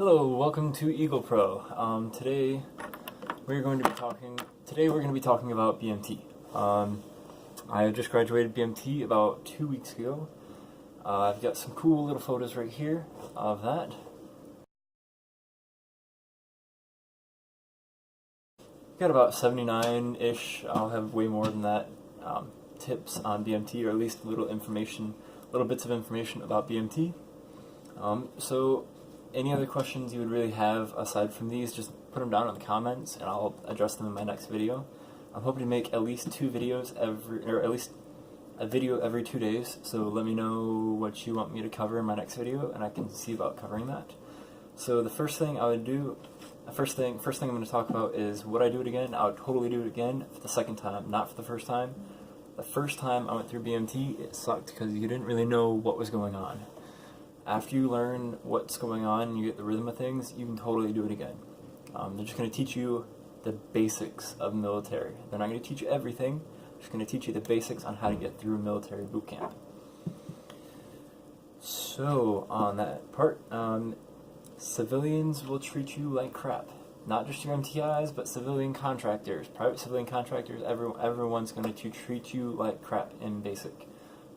Hello, welcome to Eagle Pro. Today we're going to be talking about BMT. I just graduated BMT about 2 weeks ago. I've got some cool little photos right here of that. Got about 79-ish. I'll have way more than that. Tips on BMT, or at least little bits of information about BMT. So any other questions you would really have aside from these, just put them down in the comments and I'll address them in my next video. I'm hoping to make at least at least a video every 2 days, so let me know what you want me to cover in my next video and I can see about covering that. So the first thing I would do, first thing I'm going to talk about is, would I do it again? I would totally do it again for the second time, not for the first time. The first time I went through BMT, it sucked because you didn't really know what was going on. After you learn what's going on and you get the rhythm of things, you can totally do it again. They're just going to teach you the basics of military. They're not going to teach you everything, they're just going to teach you the basics on how to get through military boot camp. So, on that part, civilians will treat you like crap. Not just your MTIs, but civilian contractors, private civilian contractors, everyone's going to treat you like crap in basic.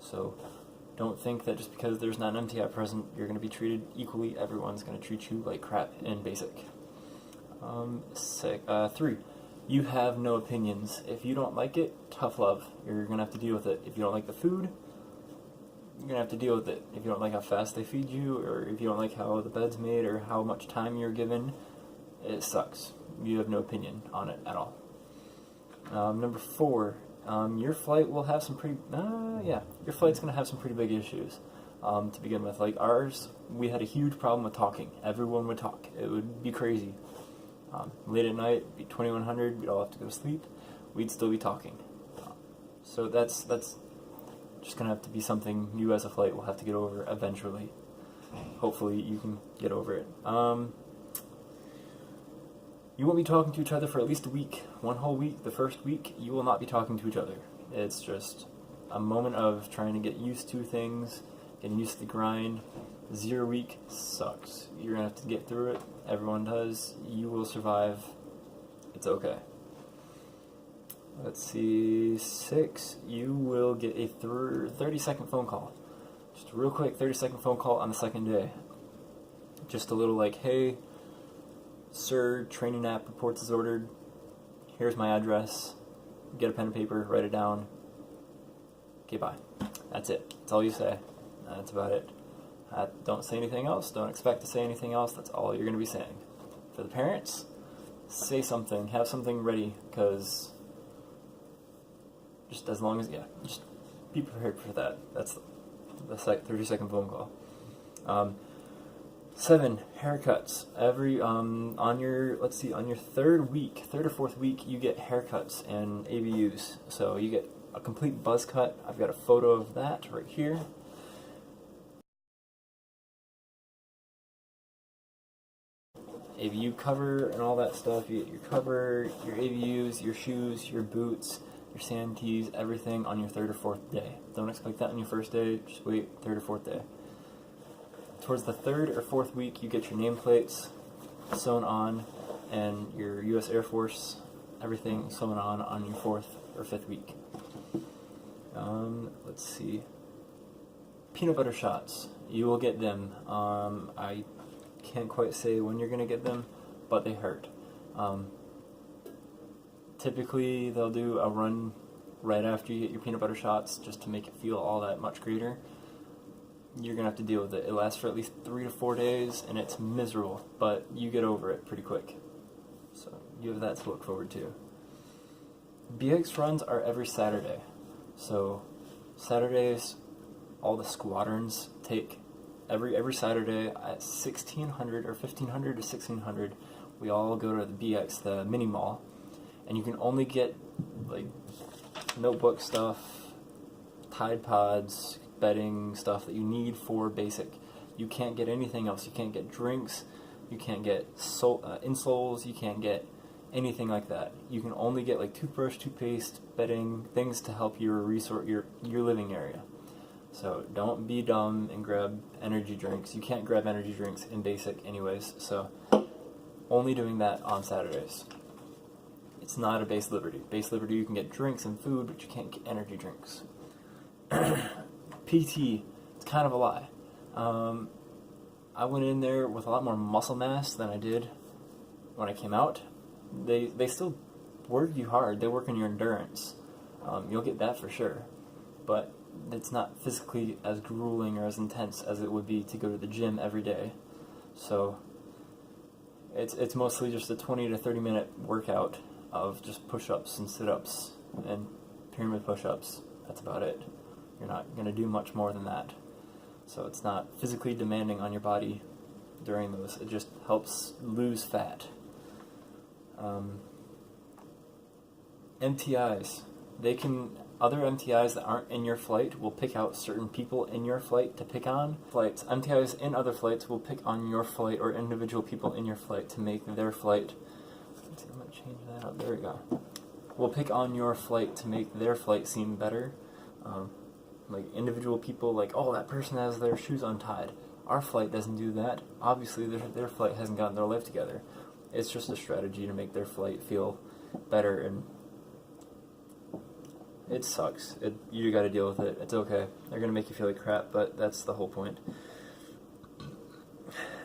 So, don't think that just because there's not an MTI present, you're going to be treated equally. Everyone's going to treat you like crap in basic. 3. You have no opinions. If you don't like it, tough love. You're going to have to deal with it. If you don't like the food, you're going to have to deal with it. If you don't like how fast they feed you, or if you don't like how the bed's made, or how much time you're given, it sucks. You have no opinion on it at all. Number 4. Your flight will have some your flight's going to have some pretty big issues to begin with. Like ours, we had a huge problem with talking. Everyone would talk. It would be crazy. Late at night, it'd be 2100, we'd all have to go to sleep. We'd still be talking. So that's just going to have to be something you as a flight will have to get over eventually. Hopefully you can get over it. You won't be talking to each other for at least a week. One whole week, the first week, you will not be talking to each other. It's just a moment of trying to get used to things, getting used to the grind. 0 week sucks. You're going to have to get through it. Everyone does. You will survive. It's okay. Let's see. 6, you will get a 30-second phone call. Just a real quick 30-second phone call on the second day. Just a little like, hey, sir, training app reports is ordered. Here's my address. Get a pen and paper, write it down. Okay, bye. That's it. That's all you say. That's about it. Don't say anything else. Don't expect to say anything else. That's all you're going to be saying. For the parents, say something. Have something ready, because just as long as, just be prepared for that. That's the 30-second phone call. 7, haircuts. On your third or fourth week, you get haircuts and ABUs. So you get a complete buzz cut. I've got a photo of that right here. ABU cover and all that stuff. You get your cover, your ABUs, your shoes, your boots, your sand tees, everything on your 3rd or 4th day. Don't expect that on your first day. Just wait 3rd or 4th day. Towards the 3rd or 4th week, you get your nameplates sewn on and your U.S. Air Force, everything sewn on your 4th or 5th week. Let's see. Peanut butter shots. You will get them. I can't quite say when you're going to get them, but they hurt. Typically, they'll do a run right after you get your peanut butter shots just to make it feel all that much greater. You're going to have to deal with it. It lasts for at least 3 to 4 days, and it's miserable, but you get over it pretty quick. So you have that to look forward to. BX runs are every Saturday. So Saturdays, all the squadrons take every Saturday at 1600 or 1500 to 1600. We all go to the BX, the mini mall, and you can only get like notebook stuff, Tide Pods, bedding stuff that you need for basic. You can't get anything else. You can't get drinks, you can't get insoles, you can't get anything like that. You can only get like toothbrush, toothpaste, bedding, things to help your living area. So don't be dumb and grab energy drinks. You can't grab energy drinks in basic anyways, so only doing that on Saturdays. It's not a base liberty. Base liberty, you can get drinks and food, but you can't get energy drinks. PT, it's kind of a lie. I went in there with a lot more muscle mass than I did when I came out. They still work you hard. They work on your endurance. You'll get that for sure. But it's not physically as grueling or as intense as it would be to go to the gym every day. So it's mostly just a 20 to 30 minute workout of just push-ups and sit-ups and pyramid push-ups. That's about it. You're not going to do much more than that. So it's not physically demanding on your body during those. It just helps lose fat. MTIs. Other MTIs that aren't in your flight will pick out certain people in your flight to pick on. MTIs in other flights will pick on your flight or individual people in your flight to make their flight. Let's see, I'm going to change that up. There we go. Will pick on your flight to make their flight seem better. Like individual people, like, oh, that person has their shoes untied. Our flight doesn't do that. Obviously, their flight hasn't gotten their life together. It's just a strategy to make their flight feel better, and it sucks. You got to deal with it. It's okay. They're gonna make you feel like crap, but that's the whole point.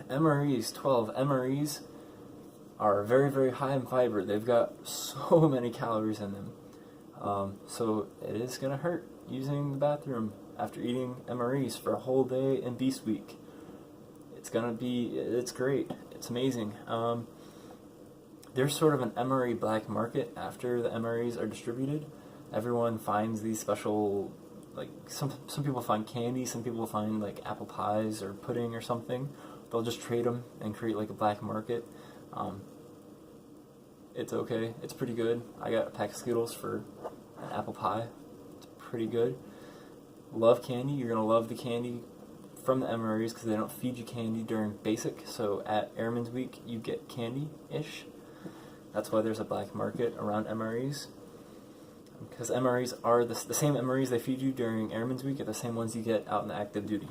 MREs, 12 MREs are very, very high in fiber. They've got so many calories in them. So it is gonna hurt using the bathroom after eating MREs for a whole day in Beast Week. It's great. It's amazing. There's sort of an MRE black market after the MREs are distributed. Everyone finds these special, like, some people find candy, some people find, like, apple pies or pudding or something. They'll just trade them and create, like, a black market. It's okay. It's pretty good. I got a pack of Skittles for an apple pie. It's pretty good. Love candy. You're going to love the candy from the MREs because they don't feed you candy during basic. So at Airman's Week, you get candy-ish. That's why there's a black market around MREs. Because MREs are the same MREs they feed you during Airman's Week are the same ones you get out in the active duty.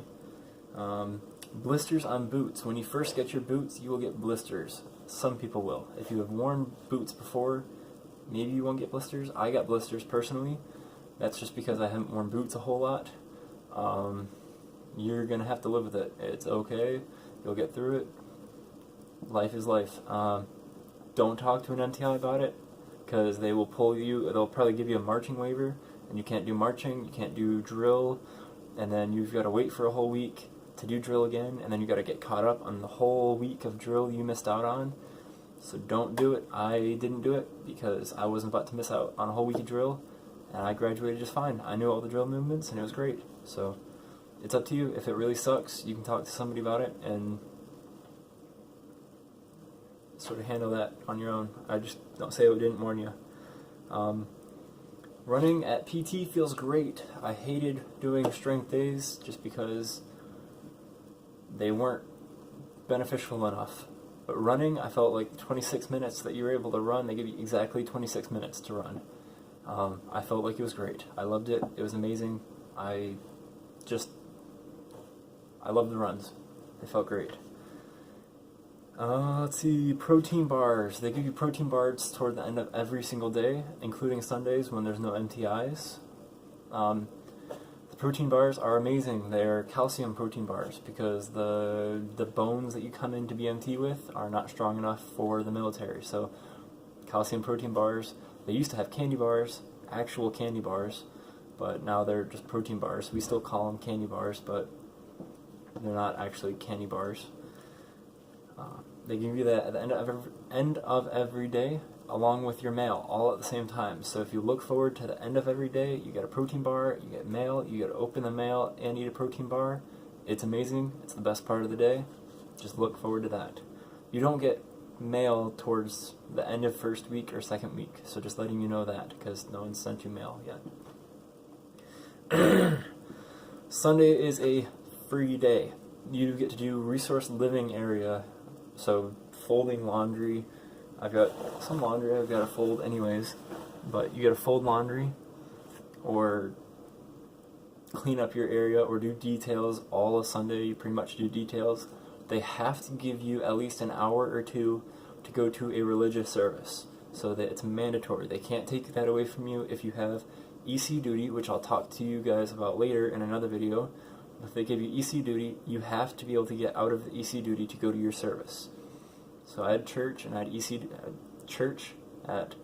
Blisters on boots. When you first get your boots, you will get blisters. Some people will. If you have worn boots before, maybe you won't get blisters. I got blisters personally. That's just because I haven't worn boots a whole lot. You're going to have to live with it. It's okay. You'll get through it. Life is life. Don't talk to an MTI about it, because they will pull you. They'll probably give you a marching waiver, and you can't do marching, you can't do drill, and then you've got to wait for a whole week to do drill again, and then you got to get caught up on the whole week of drill you missed out on. So don't do it. I didn't do it because I wasn't about to miss out on a whole week of drill, and I graduated just fine. I knew all the drill movements, and it was great. So it's up to you. If it really sucks, you can talk to somebody about it and sort of handle that on your own. I just don't say I didn't warn you. Running at PT feels great. I hated doing strength days just because they weren't beneficial enough. But running, I felt like 26 minutes that you were able to run, they give you exactly 26 minutes to run. I felt like it was great. I loved it. It was amazing. I loved the runs. They felt great. Let's see, protein bars. They give you protein bars toward the end of every single day, including Sundays when there's no MTIs. The protein bars are amazing. They're calcium protein bars because the bones that you come into BMT with are not strong enough for the military. So calcium protein bars. They used to have candy bars, actual candy bars, but now they're just protein bars. We still call them candy bars, but they're not actually candy bars. They give you that at the end of every day, along with your mail, all at the same time. So if you look forward to the end of every day, you get a protein bar, you get mail, you get to open the mail and eat a protein bar. It's amazing. It's the best part of the day. Just look forward to that. You don't get mail towards the end of first week or second week, so just letting you know that, because no one's sent you mail yet. Sunday is a free day. You get to do resource living area. So folding laundry, I've got some laundry I've got to fold anyways, but you got to fold laundry or clean up your area or do details all of Sunday. You pretty much do details. They have to give you at least an hour or two to go to a religious service, so that it's mandatory. They can't take that away from you if you have EC duty, which I'll talk to you guys about later in another video. If they give you EC duty, you have to be able to get out of the EC duty to go to your service. So I had church and I had church at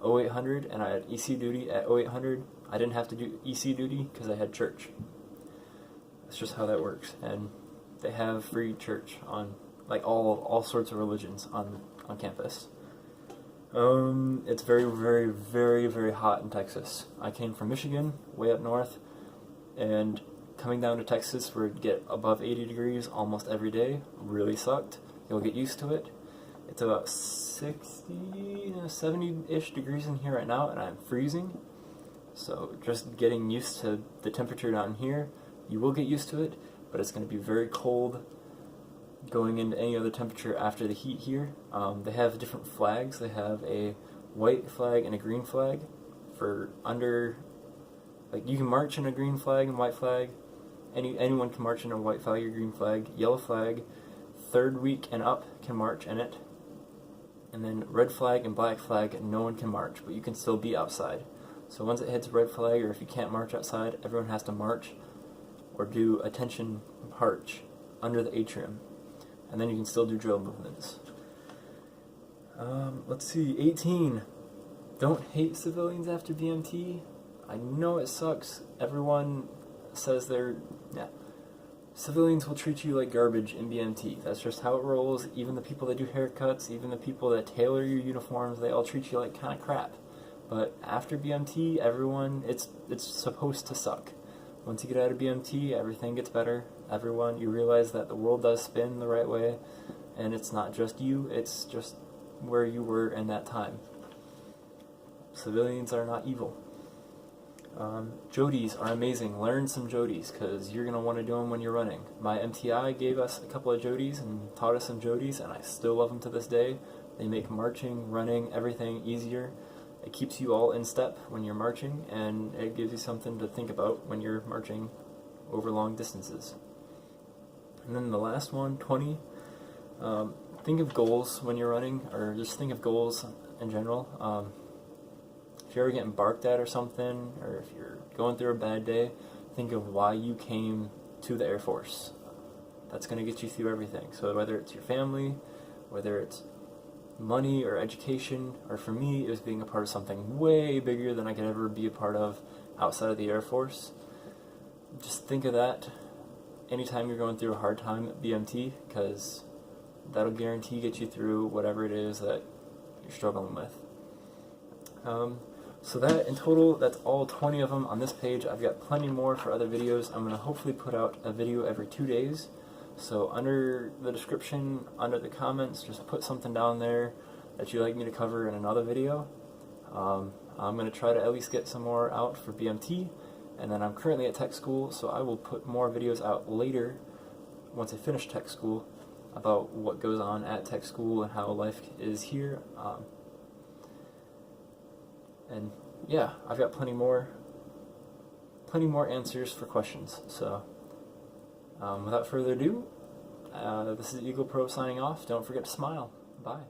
0800 and I had EC duty at 0800. I didn't have to do EC duty because I had church. That's just how that works. And they have free church on like all sorts of religions on campus. It's very, very, very, very hot in Texas. I came from Michigan, way up north, and coming down to Texas where it get above 80 degrees almost every day really sucked. You'll get used to it. It's about 60, 70-ish degrees in here right now, and I'm freezing. So just getting used to the temperature down here, you will get used to it, but it's going to be very cold going into any other temperature after the heat here. They have different flags. They have a white flag and a green flag for under, like you can march in a green flag and white flag. Anyone can march in a white flag or green flag. Yellow flag, third week and up can march in it. And then red flag and black flag, no one can march, but you can still be outside. So once it hits red flag, or if you can't march outside, everyone has to march or do attention march under the atrium. And then you can still do drill movements. Let's see, 18. Don't hate civilians after BMT. I know it sucks. Everyone says civilians will treat you like garbage in BMT. That's just how it rolls. Even the people that do haircuts, even the people that tailor your uniforms, they all treat you like kind of crap. But after BMT, everyone, it's supposed to suck. Once you get out of BMT, everything gets better. You realize that the world does spin the right way, and it's not just you, it's just where you were in that time. Civilians are not evil. Jodies are amazing. Learn some Jodies, because you're going to want to do them when you're running. My MTI gave us a couple of Jodies and taught us some Jodies, and I still love them to this day. They make marching, running, everything easier. It keeps you all in step when you're marching, and it gives you something to think about when you're marching over long distances. And then the last one, 20, think of goals when you're running, or just think of goals in general. If you're ever getting barked at or something, or if you're going through a bad day, think of why you came to the Air Force. That's going to get you through everything. So whether it's your family, whether it's money or education, or for me, it was being a part of something way bigger than I could ever be a part of outside of the Air Force. Just think of that anytime you're going through a hard time at BMT, because that'll guarantee get you through whatever it is that you're struggling with. So that in total, that's all 20 of them on this page. I've got plenty more for other videos. I'm going to hopefully put out a video every 2 days. So under the description, under the comments, just put something down there that you'd like me to cover in another video. I'm going to try to at least get some more out for BMT, and then I'm currently at tech school, so I will put more videos out later once I finish tech school about what goes on at tech school and how life is here. And yeah, I've got plenty more answers for questions. So without further ado, this is Eagle Pro signing off. Don't forget to smile. Bye.